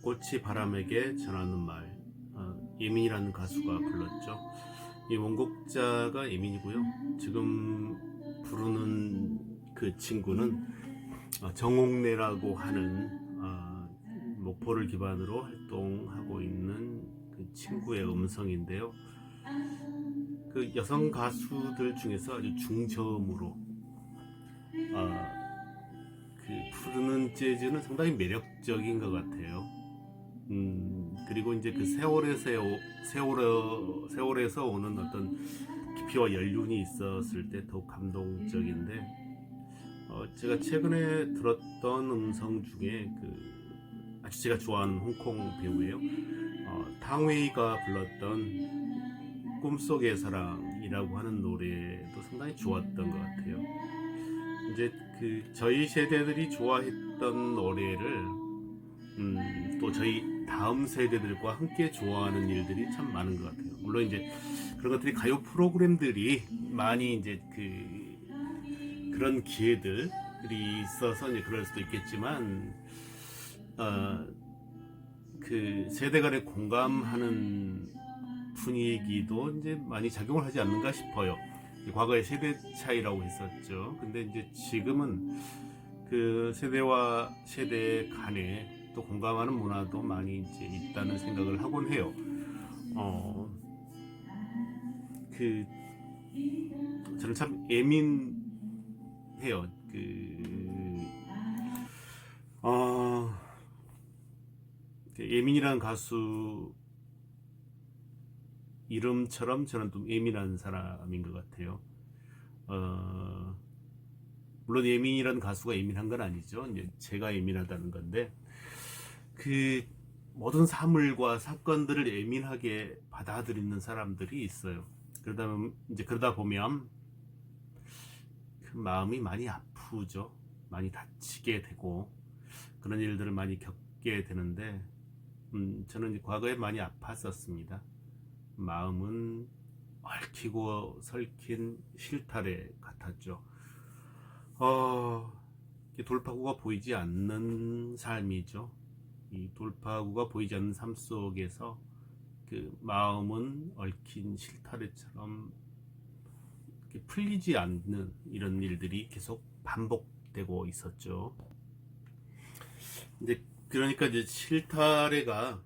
꽃이 바람에게 전하는 말. 예민이라는 가수가 불렀죠. 이 원곡자가 예민이고요. 지금 부르는 그 친구는 정옥래라고 하는 목포를 기반으로 활동하고 있는 그 친구의 음성인데요. 그 여성 가수들 중에서 아주 중저음으로 그 부르는 재즈는 상당히 매력적인 것 같아요. 그리고 이제 그 세월에서 오는 어떤 깊이와 연륜이 있었을 때 더욱 감동적인데, 제가 최근에 들었던 음성 중에 그 아주 제가 좋아하는 홍콩 배우예요. 탕웨이가 불렀던 꿈속의 사랑이라고 하는 노래도 상당히 좋았던 것 같아요. 이제 그 저희 세대들이 좋아했던 노래를 또 저희 다음 세대들과 함께 좋아하는 일들이 참 많은 것 같아요. 물론 이제 그런 것들이 가요 프로그램들이 많이 이제 그런 기회들이 있어서 이제 그럴 수도 있겠지만, 그 세대 간에 공감하는 분위기도 이제 많이 작용을 하지 않는가 싶어요. 과거에 세대 차이라고 했었죠. 근데 이제 지금은 그 세대와 세대 간에 또 공감하는 문화도 많이 이제 있다는 생각을 하곤 해요. 그 저는 참 예민해요. 예민이라는 가수 이름처럼 저는 좀 예민한 사람인 것 같아요. 물론 예민이라는 가수가 예민한 건 아니죠. 이제 제가 예민하다는 건데, 그 모든 사물과 사건들을 예민하게 받아들이는 사람들이 있어요. 그러다 보면 그 마음이 많이 아프죠. 많이 다치게 되고 그런 일들을 많이 겪게 되는데, 저는 이제 과거에 많이 아팠었습니다. 마음은 얽히고 설킨 실타래 같았죠. 돌파구가 보이지 않는 삶이죠. 이 돌파구가 보이지 않는 삶 속에서 그 마음은 얽힌 실타래처럼 풀리지 않는 이런 일들이 계속 반복되고 있었죠. 그러니까 이제 실타래가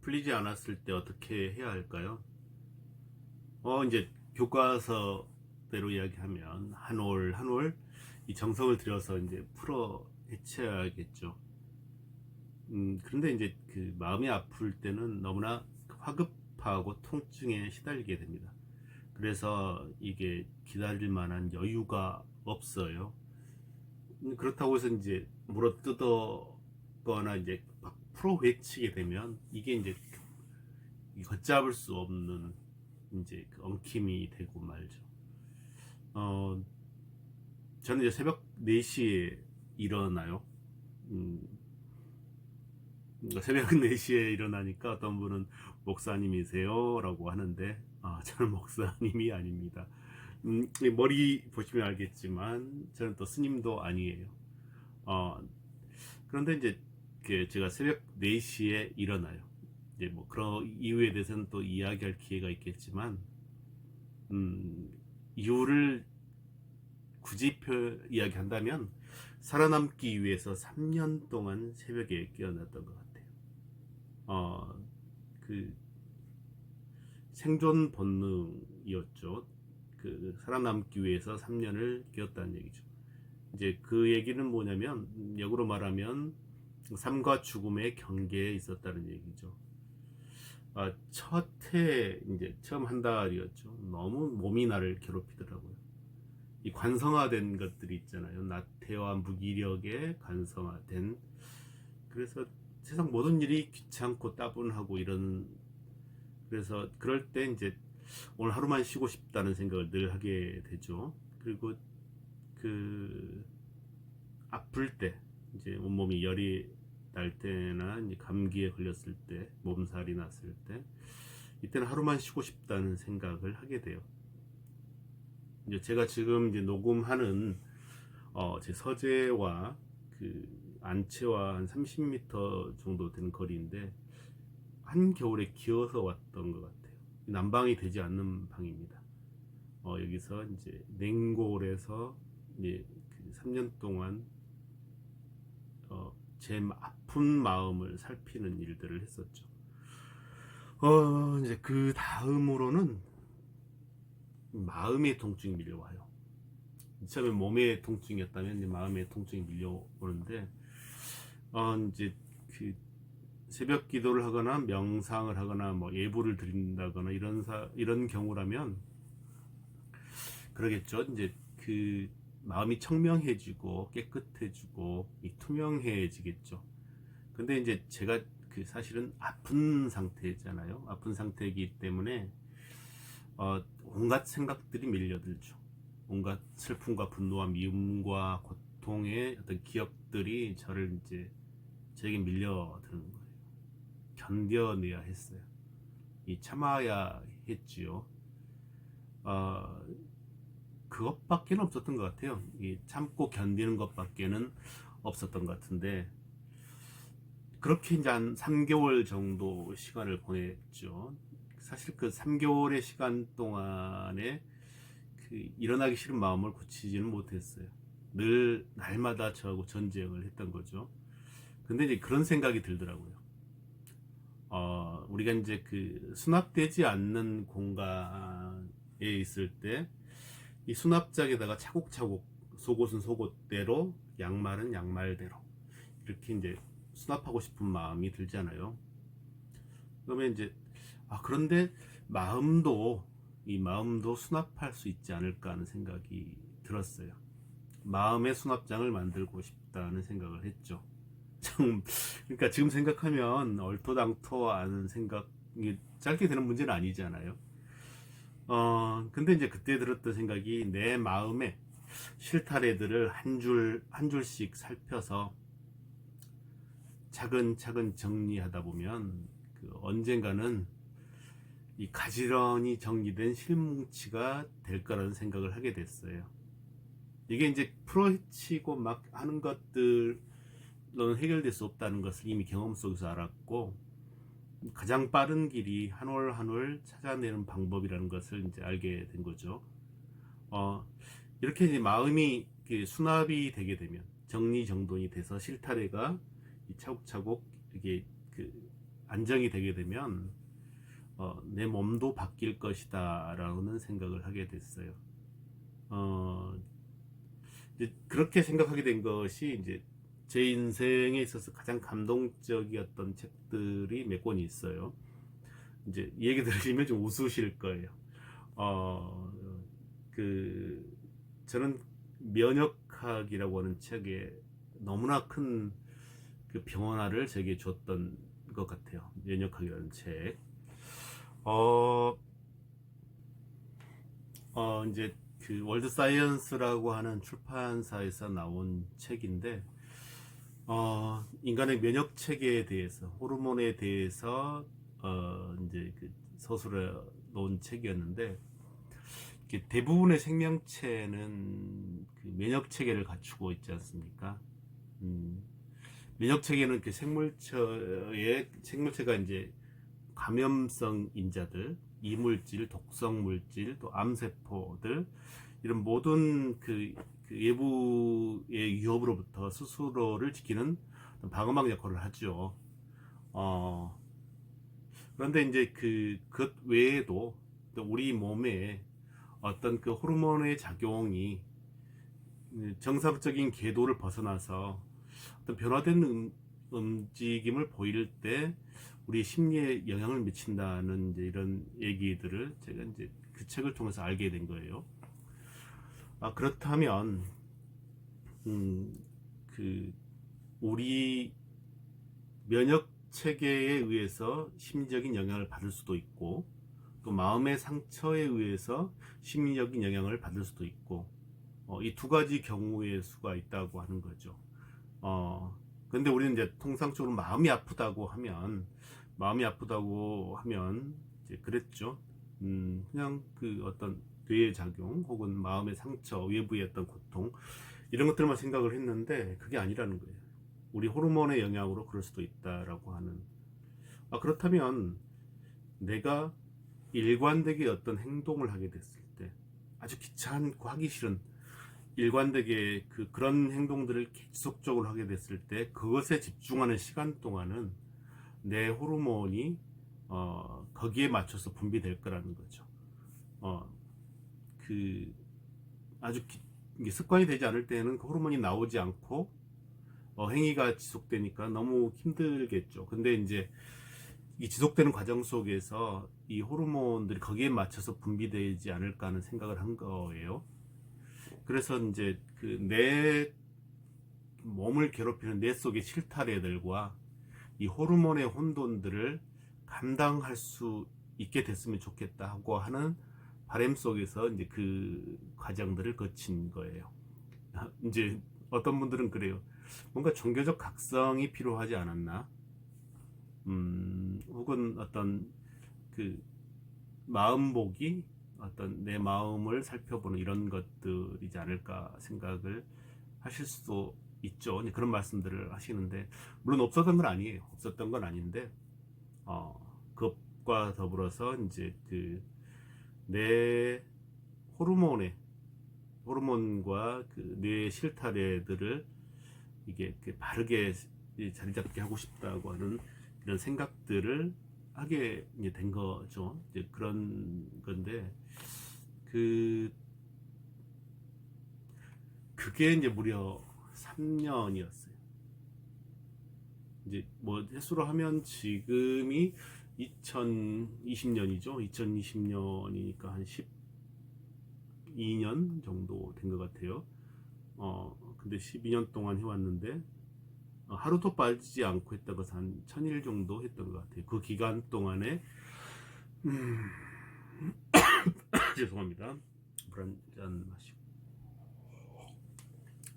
풀리지 않았을 때 어떻게 해야 할까요? 이제 교과서대로 이야기하면 한 올 한 올 이 정성을 들여서 이제 풀어 헤쳐야겠죠. 그런데 이제 그 마음이 아플 때는 너무나 화급하고 통증에 시달리게 됩니다. 그래서 이게 기다릴 만한 여유가 없어요. 그렇다고 해서 이제 물어 뜯어거나 이제 막 풀어 헤치게 되면 이게 이제 걷잡을 수 없는 이제 그 엉킴이 되고 말죠. 저는 이제 새벽 4시에 일어나요. 새벽 4시에 일어나니까 어떤 분은 목사님이세요? 라고 하는데, 저는 목사님이 아닙니다. 머리 보시면 알겠지만, 저는 또 스님도 아니에요. 그런데 이제 제가 새벽 4시에 일어나요. 이제 뭐 그런 이유에 대해서는 또 이야기할 기회가 있겠지만, 이유를 굳이 이야기한다면 살아남기 위해서 3년 동안 새벽에 깨어났던 것 같아요. 그 생존 본능이었죠. 그 살아남기 위해서 3년을 깨었다는 얘기죠. 이제 그 얘기는 뭐냐면, 역으로 말하면 삶과 죽음의 경계에 있었다는 얘기죠. 첫 해 이제 처음 한 달이었죠. 너무 몸이 나를 괴롭히더라고요. 이 관성화된 것들이 있잖아요. 나태와 무기력에 관성화된. 그래서 세상 모든 일이 귀찮고 따분하고 이런. 그래서 그럴 때 이제 오늘 하루만 쉬고 싶다는 생각을 늘 하게 되죠. 그리고 그 아플 때, 이제 온몸이 열이 날 때나 이제 감기에 걸렸을 때, 몸살이 났을 때, 이때는 하루만 쉬고 싶다는 생각을 하게 돼요. 이제 제가 지금 이제 녹음하는 제 서재와 그 안채와 한 30m 정도 되는 거리인데 한겨울에 기어서 왔던 것 같아요. 난방이 되지 않는 방입니다. 여기서 이제 냉골에서 이제 그 3년 동안 제 아픈 마음을 살피는 일들을 했었죠. 이제 그 다음으로는 마음의 통증이 밀려와요. 처음에 몸의 통증이었다면 이제 마음의 통증이 밀려오는데, 이제 그 새벽 기도를 하거나 명상을 하거나 뭐 예불을 드린다거나 이런 경우라면 그러겠죠. 이제 그 마음이 청명해지고 깨끗해지고 투명해지겠죠. 근데 이제 제가 그 사실은 아픈 상태잖아요. 아픈 상태이기 때문에 온갖 생각들이 밀려들죠. 온갖 슬픔과 분노와 미움과 고통의 어떤 기억들이 저에게 밀려드는 거예요. 견뎌내야 했어요. 참아야 했지요. 그것밖에는 없었던 것 같아요. 참고 견디는 것밖에는 없었던 것 같은데, 그렇게 이제 한 3개월 정도 시간을 보냈죠. 사실 그 3개월의 시간 동안에 그 일어나기 싫은 마음을 고치지는 못했어요. 늘 날마다 저하고 전쟁을 했던 거죠. 근데 이제 그런 생각이 들더라고요. 우리가 이제 그 수납되지 않는 공간에 있을 때 이 수납장에다가 차곡차곡 속옷은 속옷대로 양말은 양말대로 이렇게 이제 수납하고 싶은 마음이 들잖아요. 그러면 이제 그런데 이 마음도 수납할 수 있지 않을까 하는 생각이 들었어요. 마음의 수납장을 만들고 싶다는 생각을 했죠. 그러니까 지금 생각하면 얼토당토하는 생각이 짧게 되는 문제는 아니잖아요. 근데 이제 그때 들었던 생각이, 내 마음에 실타래들을 한 줄씩 살펴서 차근차근 정리하다 보면 언젠가는 이 가지런히 정리된 실뭉치가 될 거라는 생각을 하게 됐어요. 이게 이제 풀어헤치고 막 하는 것들로는 해결될 수 없다는 것을 이미 경험 속에서 알았고, 가장 빠른 길이 한 올 한 올 찾아내는 방법이라는 것을 이제 알게 된 거죠. 이렇게 이제 마음이 수납이 되게 되면, 정리정돈이 돼서 실타래가 차곡차곡 이게 안정이 되게 되면 내 몸도 바뀔 것이다 라는 생각을 하게 됐어요. 이제 그렇게 생각하게 된 것이 이제 제 인생에 있어서 가장 감동적이었던 책들이 몇 권이 있어요. 이제 이 얘기 들으시면 좀 웃으실 거예요. 저는 면역학이라고 하는 책에 너무나 큰 그 변화를 제게 줬던 것 같아요. 면역학이라는 책. 이제 그 월드 사이언스라고 하는 출판사에서 나온 책인데, 인간의 면역 체계에 대해서, 호르몬에 대해서 이제 그 서술해 놓은 책이었는데, 대부분의 생명체는 그 면역 체계를 갖추고 있지 않습니까? 면역 체계는 그 생물체가 이제 감염성 인자들, 이물질, 독성 물질, 또 암세포들, 이런 모든 그 외부의 위협으로부터 스스로를 지키는 방어막 역할을 하죠. 그런데 이제 그것 외에도 우리 몸에 어떤 그 호르몬의 작용이 정상적인 궤도를 벗어나서 어떤 변화된 움직임을 보일 때 우리 심리에 영향을 미친다는 이제 이런 얘기들을 제가 이제 그 책을 통해서 알게 된 거예요. 그렇다면 우리 면역 체계에 의해서 심리적인 영향을 받을 수도 있고, 또 마음의 상처에 의해서 심리적인 영향을 받을 수도 있고, 이 두 가지 경우의 수가 있다고 하는 거죠. 근데 우리는 이제 통상적으로 마음이 아프다고 하면 이제 그랬죠. 그냥 그 어떤 뇌의 작용 혹은 마음의 상처, 외부의 어떤 고통, 이런 것들만 생각을 했는데 그게 아니라는 거예요. 우리 호르몬의 영향으로 그럴 수도 있다라고 하는. 그렇다면 내가 일관되게 어떤 행동을 하게 됐을 때, 아주 귀찮고 하기 싫은 일관되게 그런 행동들을 계속적으로 하게 됐을 때, 그것에 집중하는 시간 동안은 내 호르몬이 거기에 맞춰서 분비될 거라는 거죠. 그 아주 이게 습관이 되지 않을 때는 그 호르몬이 나오지 않고 행위가 지속되니까 너무 힘들겠죠. 근데 이제 이 지속되는 과정 속에서 이 호르몬들이 거기에 맞춰서 분비되지 않을까 하는 생각을 한 거예요. 그래서 이제 내 몸을 괴롭히는 뇌 속의 실타래들과 이 호르몬의 혼돈들을 감당할 수 있게 됐으면 좋겠다 하고 하는 바람 속에서 이제 그 과정들을 거친 거예요. 이제 어떤 분들은 그래요. 뭔가 종교적 각성이 필요하지 않았나? 혹은 어떤 그 마음보기, 어떤 내 마음을 살펴보는 이런 것들이지 않을까 생각을 하실 수도 있죠. 그런 말씀들을 하시는데, 물론 없었던 건 아니에요. 없었던 건 아닌데, 그것과 더불어서 이제 내 호르몬과 뇌의 실타래들을 이게 바르게 자리 잡게 하고 싶다고 하는 이런 생각들을 하게 된 거죠. 이제 그런 건데, 그게 이제 무려 3년이었어요. 이제 뭐 횟수로 하면 지금이 2020년이죠. 2020년이니까 한 12년 정도 된 것 같아요. 근데 12년 동안 해왔는데, 하루도 빠지지 않고 했던 것은 한 1000일 정도 했던 것 같아요. 그 기간 동안에, 죄송합니다. 물 한 잔 마시고.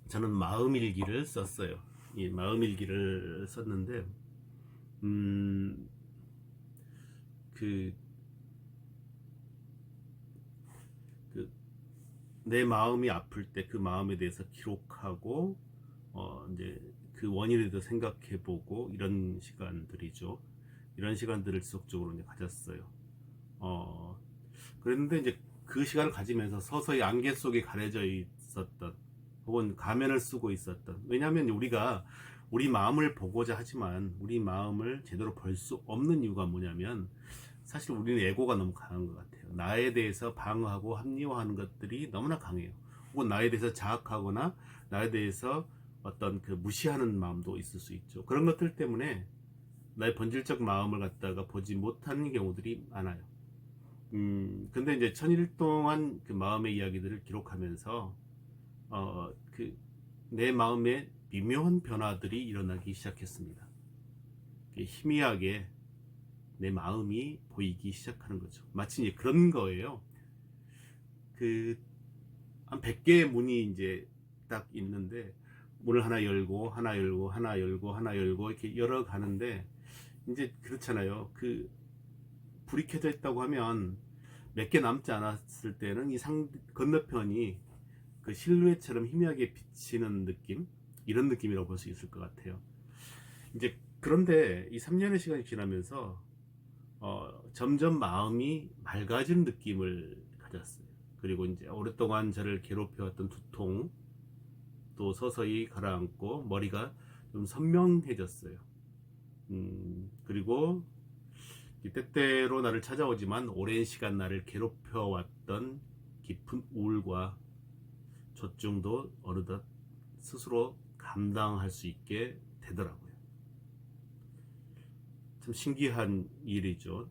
저는 마음일기를 썼어요. 이 마음일기를 썼는데, 그 내 마음이 아플 때 그 마음에 대해서 기록하고 이제 그 원인에 대해서 생각해보고 이런 시간들이죠. 이런 시간들을 지속적으로 이제 가졌어요. 그랬는데 이제 그 시간을 가지면서 서서히 안개 속에 가려져 있었던, 혹은 가면을 쓰고 있었던. 왜냐하면 우리가 우리 마음을 보고자 하지만 우리 마음을 제대로 볼 수 없는 이유가 뭐냐면, 사실 우리는 에고가 너무 강한 것 같아요. 나에 대해서 방어하고 합리화하는 것들이 너무나 강해요. 혹은 나에 대해서 자학하거나 나에 대해서 어떤 무시하는 마음도 있을 수 있죠. 그런 것들 때문에 나의 본질적 마음을 갖다가 보지 못하는 경우들이 많아요. 근데 이제 1000일 동안 그 마음의 이야기들을 기록하면서 내 마음에 미묘한 변화들이 일어나기 시작했습니다. 희미하게 내 마음이 보이기 시작하는 거죠. 마치 이제 그런 거예요. 한 100개의 문이 이제 딱 있는데, 문을 하나 열고 하나 열고 하나 열고 하나 열고 이렇게 열어가는데, 이제 그렇잖아요. 불이 켜져 있다고 하면 몇 개 남지 않았을 때는 이 건너편이 실루엣처럼 희미하게 비치는 느낌, 이런 느낌이라고 볼 수 있을 것 같아요. 이제 그런데 이 3년의 시간이 지나면서 점점 마음이 맑아지는 느낌을 가졌어요. 그리고 이제 오랫동안 저를 괴롭혀왔던 두통 또 서서히 가라앉고 머리가 좀 선명해졌어요. 그리고 때때로 나를 찾아오지만 오랜 시간 나를 괴롭혀왔던 깊은 우울과 조증도 어느덧 스스로 감당할 수 있게 되더라고요. 참 신기한 일이죠.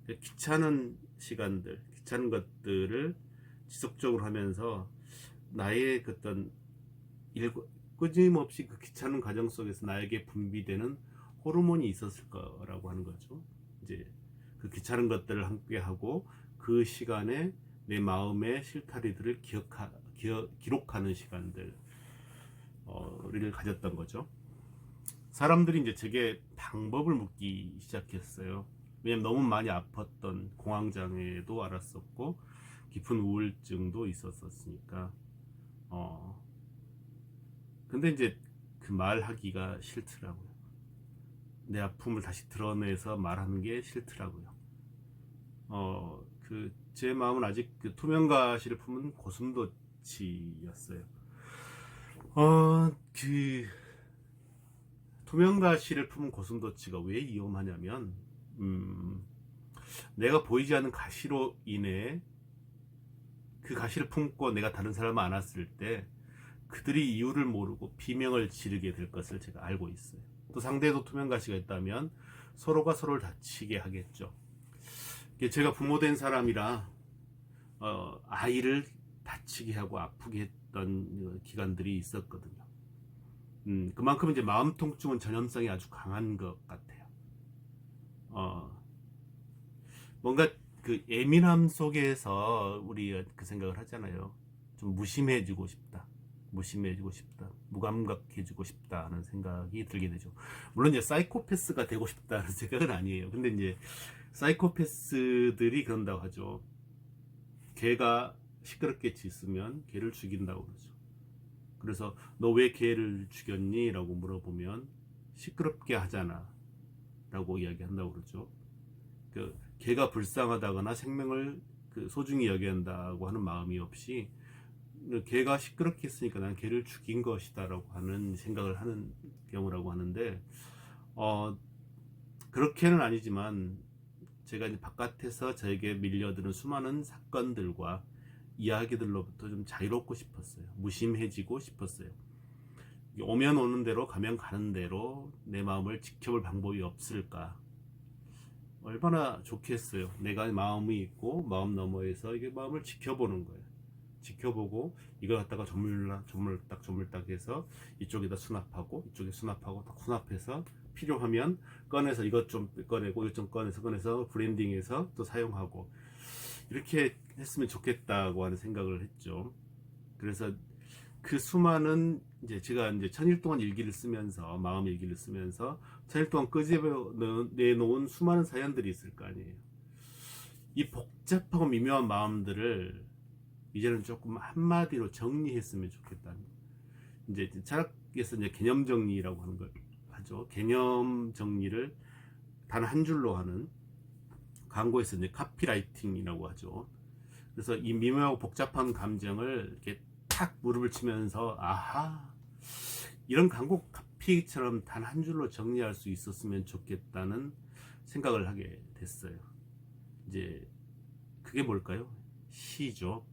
귀찮은 시간들, 귀찮은 것들을 지속적으로 하면서 나의 어떤 끊임없이 그 귀찮은 과정 속에서 나에게 분비되는 호르몬이 있었을 거라고 하는 거죠. 이제 그 귀찮은 것들을 함께 하고 그 시간에 내 마음의 실타리들을 기록하는 시간들을 가졌던 거죠. 사람들이 이제 제게 방법을 묻기 시작했어요. 왜냐면 너무 많이 아팠던 공황장애도 알았었고 깊은 우울증도 있었으니까. 근데 이제 그 말하기가 싫더라고요. 내 아픔을 다시 드러내서 말하는 게 싫더라고요. 제 마음은 아직 그 투명가시를 품은 고슴도치였어요. 그 투명가시를 품은 고슴도치가 왜 위험하냐면, 내가 보이지 않는 가시로 인해 그 가시를 품고 내가 다른 사람을 안았을 때 그들이 이유를 모르고 비명을 지르게 될 것을 제가 알고 있어요. 또 상대도 투명가시가 있다면 서로가 서로를 다치게 하겠죠. 제가 부모된 사람이라 아이를 다치게 하고 아프게 했던 기간들이 있었거든요. 그만큼 이제 마음 통증은 전염성이 아주 강한 것 같아요. 뭔가 그 예민함 속에서 우리 그 생각을 하잖아요. 좀 무심해지고 싶다. 무심해지고 싶다. 무감각해지고 싶다 하는 생각이 들게 되죠. 물론 이제 사이코패스가 되고 싶다는 생각은 아니에요. 근데 이제 사이코패스들이 그런다고 하죠. 개가 시끄럽게 짖으면 개를 죽인다고 그러죠. 그래서 너 왜 개를 죽였니? 라고 물어보면 시끄럽게 하잖아 라고 이야기한다고 그러죠. 개가 불쌍하다거나 생명을 소중히 여긴다고 하는 마음이 없이 개가 시끄럽게 했으니까 난 개를 죽인 것이다 라고 하는 생각을 하는 경우라고 하는데, 그렇게는 아니지만 제가 이제 바깥에서 저에게 밀려드는 수많은 사건들과 이야기들로부터 좀 자유롭고 싶었어요. 무심해지고 싶었어요. 오면 오는 대로 가면 가는 대로 내 마음을 지켜볼 방법이 없을까. 얼마나 좋겠어요. 내가 마음이 있고 마음 너머에서 이게 마음을 지켜보는 거예요. 지켜보고 이걸 갖다가 조물딱 해서 이쪽에다 수납하고 이쪽에 수납하고 딱 수납해서 필요하면 꺼내서 이것 좀 꺼내고 이것 좀 꺼내서 브랜딩해서 또 사용하고 이렇게 했으면 좋겠다고 하는 생각을 했죠. 그래서 그 수많은 제가 이제 1000일 동안 일기를 쓰면서 마음 일기를 쓰면서 1000일 동안 끄집어내놓은 수많은 사연들이 있을 거 아니에요. 이 복잡하고 미묘한 마음들을 이제는 조금 한마디로 정리했으면 좋겠다는, 이제 철학에서 이제 개념 정리라고 하는 걸 하죠. 개념 정리를 단 한 줄로 하는, 광고에서 이제 카피라이팅이라고 하죠. 그래서 이 미묘하고 복잡한 감정을 이렇게 탁 무릎을 치면서 아하, 이런 광고 카피처럼 단 한 줄로 정리할 수 있었으면 좋겠다는 생각을 하게 됐어요. 이제 그게 뭘까요? 시죠.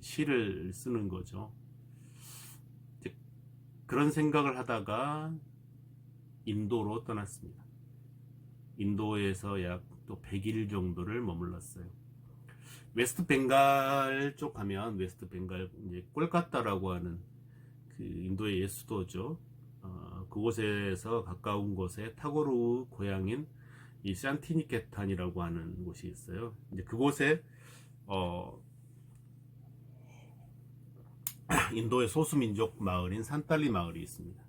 시를 쓰는 거죠. 그런 생각을 하다가 인도로 떠났습니다. 인도에서 약 또 100일 정도를 머물렀어요. 웨스트 벵갈 쪽 가면 웨스트 벵갈 이제 꼴카타라고 하는 그 인도의 예수도죠. 그곳에서 가까운 곳에 타고르 고향인 이 샨티니케탄이라고 하는 곳이 있어요. 이제 그곳에 인도의 소수민족 마을인 산딸리 마을이 있습니다.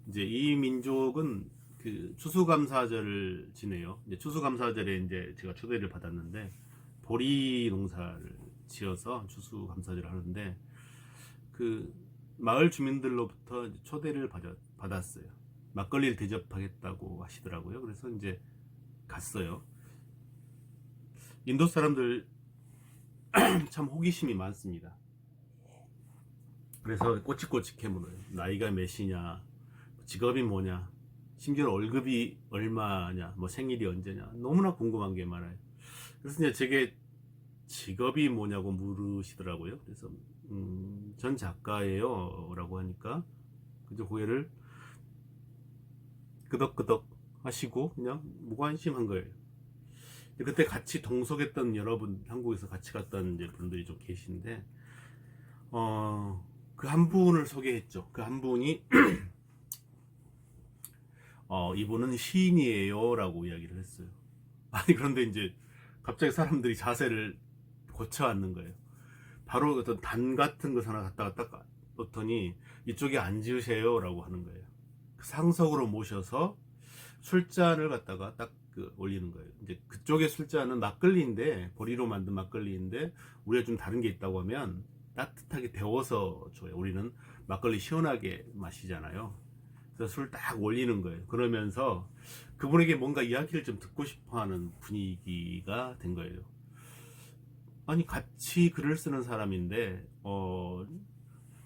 이제 이 민족은 그 추수감사절을 지내요. 이제 추수감사절에 이제 제가 초대를 받았는데 보리 농사를 지어서 추수감사절을 하는데 그 마을 주민들로부터 초대를 받았어요. 막걸리를 대접하겠다고 하시더라고요. 그래서 이제 갔어요. 인도 사람들 참 호기심이 많습니다. 그래서 꼬치꼬치해 물어요. 나이가 몇이냐, 직업이 뭐냐, 심지어 월급이 얼마냐, 뭐 생일이 언제냐, 너무나 궁금한 게 많아요. 그래서 이제 제게 직업이 뭐냐고 물으시더라고요. 그래서 전 작가예요 라고 하니까 그저 고개를 끄덕끄덕 하시고 그냥 무관심한 거예요. 그때 같이 동석했던 여러분, 한국에서 같이 갔던 이제 분들이 좀 계신데 그 한 분을 소개했죠. 그 한 분이 이분은 시인이에요 라고 이야기를 했어요. 아니 그런데 이제 갑자기 사람들이 자세를 고쳐 앉는 거예요. 바로 어떤 단 같은 것 하나 갖다가 딱 놓더니 이쪽에 앉으세요 라고 하는 거예요. 상석으로 모셔서 술잔을 갖다가 딱 올리는 거예요. 이제 그쪽의 술잔은 막걸리인데, 보리로 만든 막걸리인데 우리가 좀 다른 게 있다고 하면 따뜻하게 데워서 줘요. 우리는 막걸리 시원하게 마시잖아요. 그래서 술 딱 올리는 거예요. 그러면서 그분에게 뭔가 이야기를 좀 듣고 싶어하는 분위기가 된 거예요. 아니 같이 글을 쓰는 사람인데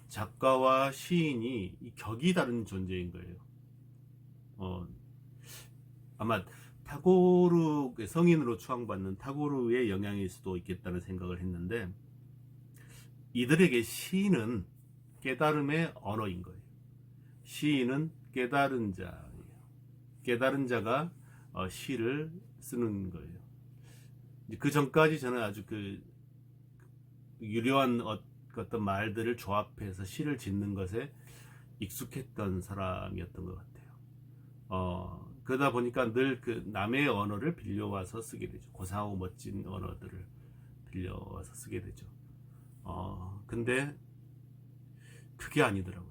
작가와 시인이 격이 다른 존재인 거예요. 아마 타고르의 성인으로 추앙받는 타고르의 영향일 수도 있겠다는 생각을 했는데, 이들에게 시인은 깨달음의 언어인 거예요. 시인은 깨달은 자예요. 깨달은 자가 시를 쓰는 거예요. 그 전까지 저는 아주 그 유려한 어떤 말들을 조합해서 시를 짓는 것에 익숙했던 사람이었던 것 같아요. 그러다 보니까 늘 그 남의 언어를 빌려와서 쓰게 되죠. 고상하고 멋진 언어들을 빌려와서 쓰게 되죠. 근데 그게 아니더라고요.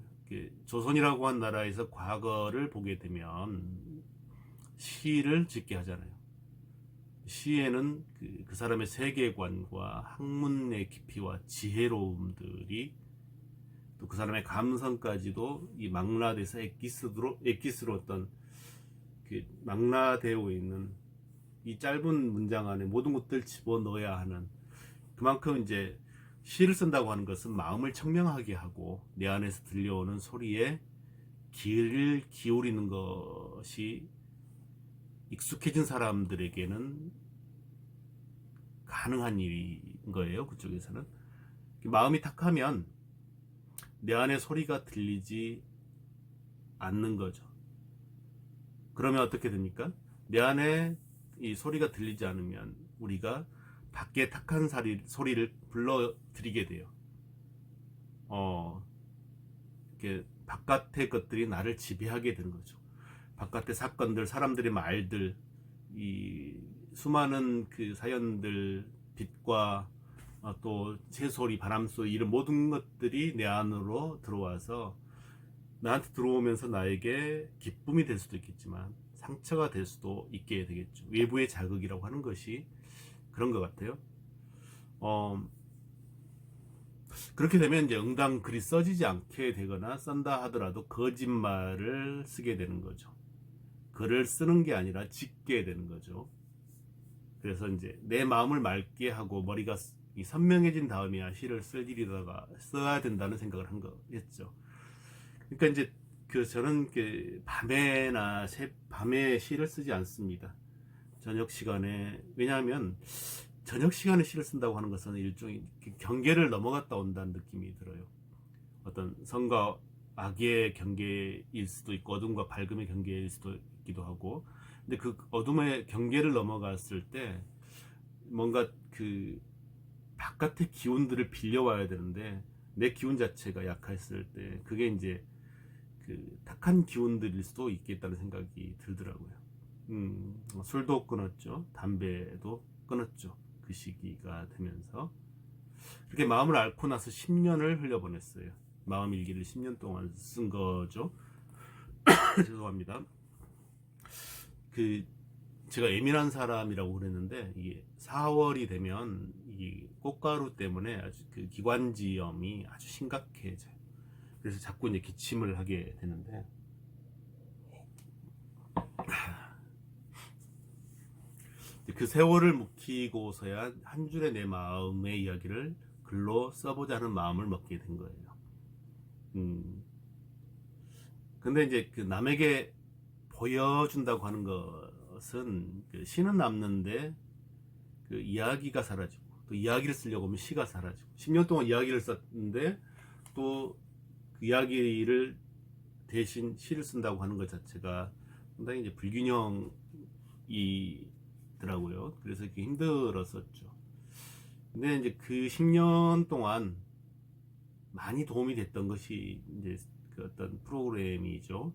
조선이라고 한 나라에서 과거를 보게 되면 시를 짓게 하잖아요. 시에는 그 사람의 세계관과 학문의 깊이와 지혜로움들이, 또 그 사람의 감성까지도 이 망라돼서 엑기스로 어떤 그 망라되어 있는 이 짧은 문장 안에 모든 것들 집어넣어야 하는, 그만큼 이제 시를 쓴다고 하는 것은 마음을 청명하게 하고 내 안에서 들려오는 소리에 귀를 기울이는 것이 익숙해진 사람들에게는 가능한 일인 거예요. 그쪽에서는 마음이 탁하면 내 안에 소리가 들리지 않는 거죠. 그러면 어떻게 됩니까? 내 안에 이 소리가 들리지 않으면 우리가 밖에 탁한 소리를 불러들이게 돼요. 이렇게 바깥의 것들이 나를 지배하게 되는 거죠. 바깥의 사건들, 사람들의 말들, 이 수많은 그 사연들, 빛과 또 새소리, 바람소리, 이런 모든 것들이 내 안으로 들어와서 나한테 들어오면서 나에게 기쁨이 될 수도 있겠지만 상처가 될 수도 있게 되겠죠. 외부의 자극이라고 하는 것이 그런 것 같아요. 그렇게 되면 이제 응당 글이 써지지 않게 되거나 쓴다 하더라도 거짓말을 쓰게 되는 거죠. 글을 쓰는 게 아니라 짓게 되는 거죠. 그래서 이제 내 마음을 맑게 하고 머리가 선명해진 다음에야 시를 쓸 일이다가 써야 된다는 생각을 한 거였죠. 그러니까 이제 저는 밤에 시를 쓰지 않습니다. 저녁 시간에. 왜냐하면 저녁 시간에 시를 쓴다고 하는 것은 일종의 경계를 넘어갔다 온다는 느낌이 들어요. 어떤 선과 악의 경계일 수도 있고 어둠과 밝음의 경계일 수도 있기도 하고, 근데 그 어둠의 경계를 넘어갔을 때 뭔가 그 바깥의 기운들을 빌려와야 되는데 내 기운 자체가 약했을 때 그게 이제 그 탁한 기운들일 수도 있겠다는 생각이 들더라고요. 술도 끊었죠. 담배도 끊었죠. 그 시기가 되면서 그렇게 마음을 앓고 나서 10년을 흘려보냈어요. 마음 일기를 10년 동안 쓴 거죠. 죄송합니다. 제가 예민한 사람이라고 그랬는데 이게 4월이 되면 이 꽃가루 때문에 아주 그 기관지염이 아주 심각해져요. 그래서 자꾸 이제 기침을 하게 되는데, 그 세월을 묵히고서야 한 줄의 내 마음의 이야기를 글로 써보자는 마음을 먹게 된 거예요. 근데 이제 그 남에게 보여준다고 하는 것은 시는 남는데 그 이야기가 사라지고, 또 이야기를 쓰려고 하면 시가 사라지고, 10년 동안 이야기를 썼는데 또 그 이야기를 대신 시를 쓴다고 하는 것 자체가 상당히 이제 불균형이더라고요. 그래서 이렇게 힘들었었죠. 근데 이제 그 10년 동안 많이 도움이 됐던 것이 이제 그 어떤 프로그램이죠.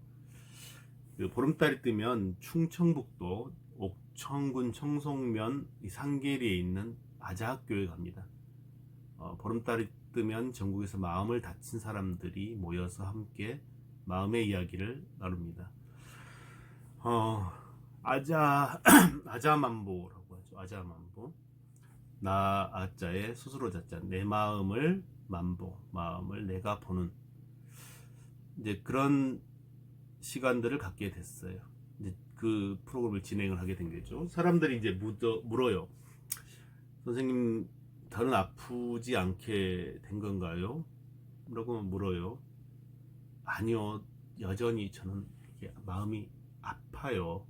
그 보름달이 뜨면 충청북도 옥천군 청송면 상계리에 있는 아자학교에 갑니다. 보름달이 뜨면 전국에서 마음을 다친 사람들이 모여서 함께 마음의 이야기를 나눕니다. 아자만보라고 하죠. 아자만보. 나 아자에 스스로 자자. 내 마음을 만보, 마음을 내가 보는 이제 그런 시간들을 갖게 됐어요. 이제 그 프로그램을 진행을 하게 된 거죠. 사람들이 이제 물어요. 선생님, 더는 아프지 않게 된 건가요? 라고 물어요. 아니요, 여전히 저는 이게 마음이 아파요.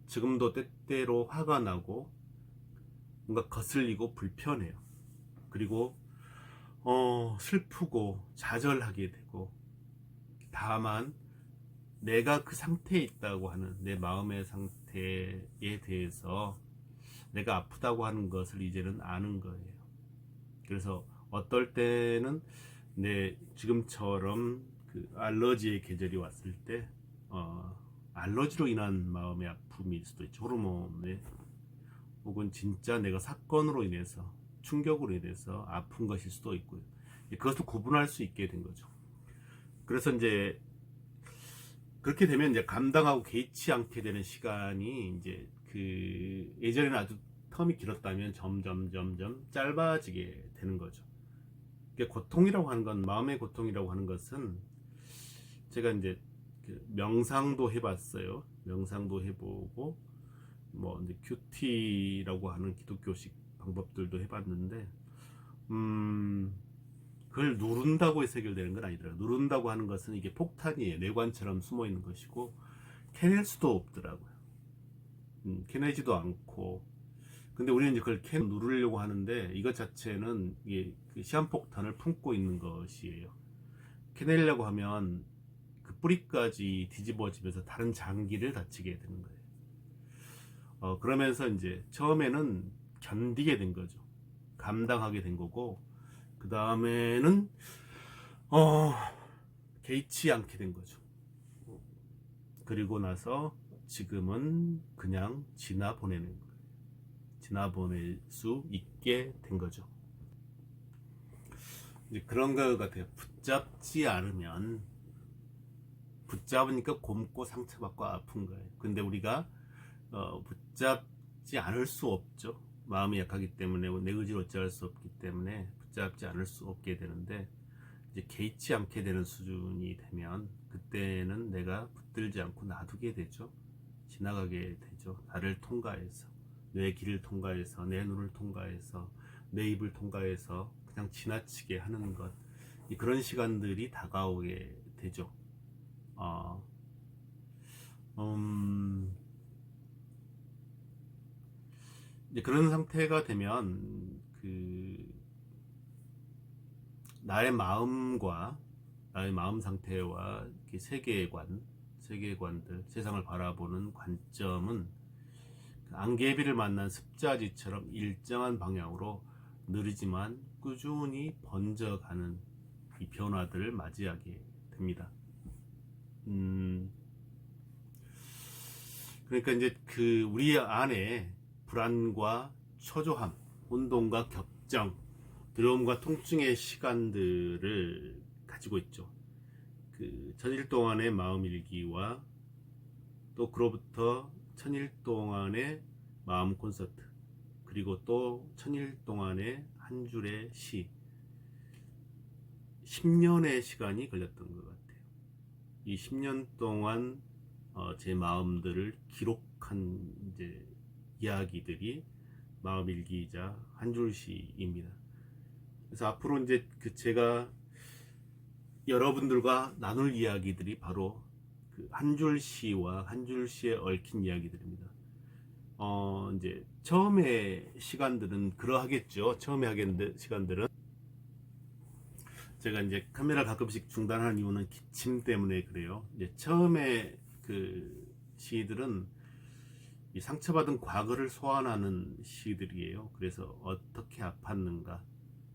지금도 때때로 화가 나고 뭔가 거슬리고 불편해요. 그리고 슬프고 좌절하게 되고, 다만 내가 그 상태에 있다고 하는 내 마음의 상태에 대해서 내가 아프다고 하는 것을 이제는 아는 거예요. 그래서 어떨 때는 내 지금처럼 그 알러지의 계절이 왔을 때 알러지로 인한 마음의 아픔일 수도 있죠. 호르몬에, 혹은 진짜 내가 사건으로 인해서, 충격으로 인해서 아픈 것일 수도 있고요. 그것도 구분할 수 있게 된 거죠. 그래서 이제 그렇게 되면 이제 감당하고 개의치 않게 되는 시간이 이제 그 예전에는 아주 텀이 길었다면 점점 짧아지게 되는 거죠. 고통이라고 하는 건, 마음의 고통이라고 하는 것은, 제가 이제 그 명상도 해봤어요. 명상도 해보고 뭐 이제 큐티라고 하는 기독교식 방법들도 해봤는데, 그걸 누른다고 해서 해결되는 건 아니더라고요. 누른다고 하는 것은 이게 폭탄이에요. 뇌관처럼 숨어 있는 것이고 캐낼 수도 없더라고요. 캐내지도 않고. 근데 우리는 이제 그걸 누르려고 하는데, 이것 자체는 이게 그 시한폭탄을 품고 있는 것이에요. 캐내려고 하면 그 뿌리까지 뒤집어지면서 다른 장기를 다치게 되는 거예요. 그러면서 이제 처음에는 견디게 된 거죠. 감당하게 된 거고, 그 다음에는 개의치 않게 된 거죠. 그리고 나서 지금은 그냥 지나 보내는 거예요. 지나 보낼 수 있게 된 거죠. 이제 그런 것 같아요. 붙잡지 않으면, 붙잡으니까 곪고 상처받고 아픈 거예요. 근데 우리가 붙잡지 않을 수 없죠. 마음이 약하기 때문에, 내 의지로 어찌할 수 없기 때문에 붙잡지 않을 수 없게 되는데, 이제 개의치 않게 되는 수준이 되면 그때는 내가 붙들지 않고 놔두게 되죠. 지나가게 되죠. 나를 통과해서, 내 길을 통과해서, 내 눈을 통과해서, 내 입을 통과해서 그냥 지나치게 하는 것, 그런 시간들이 다가오게 되죠. 이제 그런 상태가 되면 나의 마음과 나의 마음 상태와 세계관들, 세상을 바라보는 관점은 안개비를 만난 습자지처럼 일정한 방향으로 느리지만 꾸준히 번져가는 이 변화들을 맞이하게 됩니다. 그러니까 이제 우리 안에 불안과 초조함, 혼돈과 격정, 두려움과 통증의 시간들을 가지고 있죠. 천일 동안의 마음일기와 또 그로부터 천일 동안의 마음 콘서트, 그리고 또 천일 동안의 한 줄의 시, 10년의 시간이 걸렸던 것 같아요. 이 10년 동안 제 마음들을 기록한 이제 이야기들이 마음일기이자 한 줄시입니다. 그래서 앞으로 이제 제가 여러분들과 나눌 이야기들이 바로 한 줄시와 한 줄시에 얽힌 이야기들입니다. 이제 처음에 시간들은 그러하겠죠. 처음에 하겠는데 시간들은 제가 이제 카메라 가끔씩 중단하는 이유는 기침 때문에 그래요. 이제 처음에 시들은 이 상처받은 과거를 소환하는 시들이에요. 그래서 어떻게 아팠는가,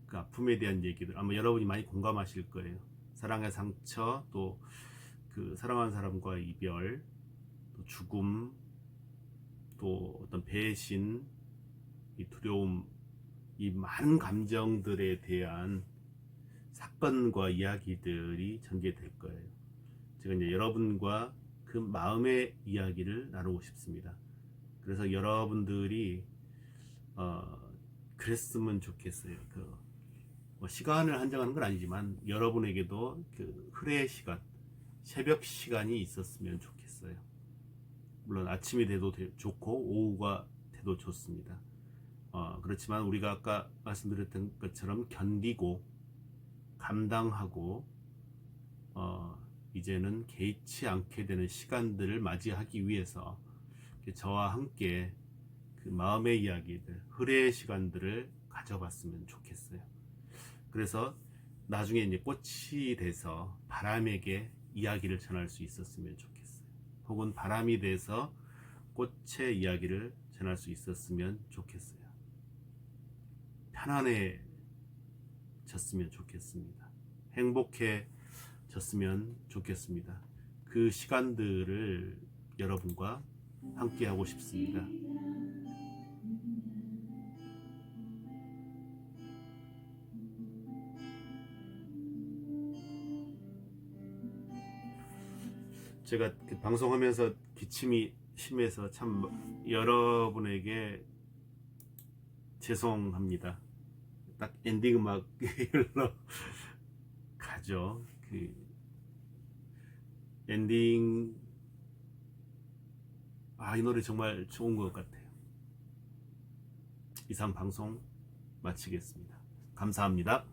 그 아픔에 대한 얘기들 아마 여러분이 많이 공감하실 거예요. 사랑의 상처, 또 사랑하는 사람과의 이별, 또 죽음, 또 어떤 배신, 이 두려움, 이 많은 감정들에 대한 사건과 이야기들이 전개될 거예요. 제가 이제 여러분과 그 마음의 이야기를 나누고 싶습니다. 그래서 여러분들이 그랬으면 좋겠어요. 뭐 시간을 한정하는 건 아니지만 여러분에게도 그 흐레의 시간, 새벽 시간이 있었으면 좋겠어요. 물론 아침이 돼도 좋고 오후가 돼도 좋습니다. 그렇지만 우리가 아까 말씀드렸던 것처럼 견디고 감당하고 이제는 개의치 않게 되는 시간들을 맞이하기 위해서 저와 함께 그 마음의 이야기들, 흐레의 시간들을 가져봤으면 좋겠어요. 그래서 나중에 이제 꽃이 돼서 바람에게 이야기를 전할 수 있었으면 좋겠어요. 혹은 바람이 돼서 꽃의 이야기를 전할 수 있었으면 좋겠어요. 편안해졌으면 좋겠습니다. 행복해졌으면 좋겠습니다. 그 시간들을 여러분과 함께 하고 싶습니다. 제가 방송하면서 기침이 심해서 참 여러분에게 죄송합니다. 딱 엔딩 음악 흘러 가죠. 그 엔딩 이 노래 정말 좋은 것 같아요. 이상 방송 마치겠습니다. 감사합니다.